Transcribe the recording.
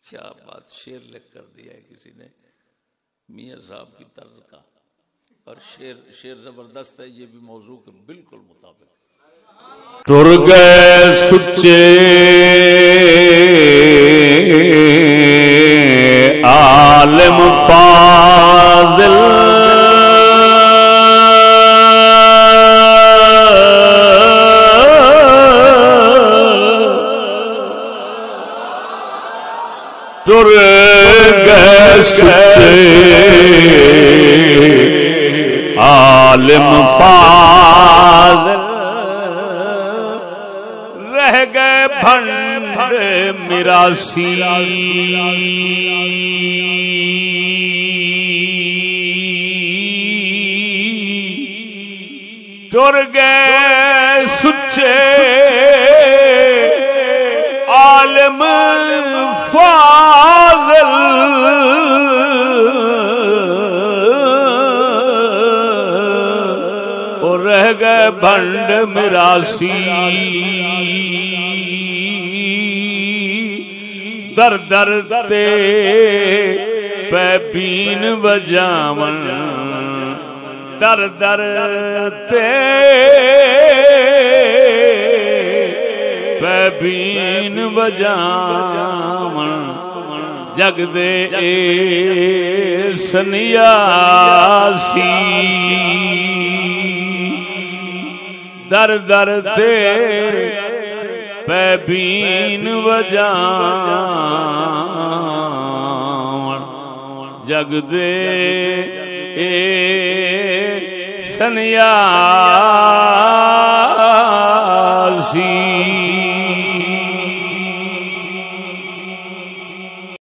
کیا بات، شعر لکھ کر دیا ہے کسی نے میاں صاحب کی طرز کا، اور شعر زبردست ہے، یہ بھی موضوع کے بالکل مطابق۔ ٹر گئے سچے عالم فاضل، ٹر گئے سچے عالم فاضل، رہ گئے بھنڈ میراثی، ٹر گئے سچے عالم فاضل، اور رہ گئے بھنڈ میراثی، در در تے پہ بین بجامن، در در تے پہ بین بجامن، جگ دے اے سنیاسی، در در تے پہ بین بجامن، جگ دے اے سنیاسی،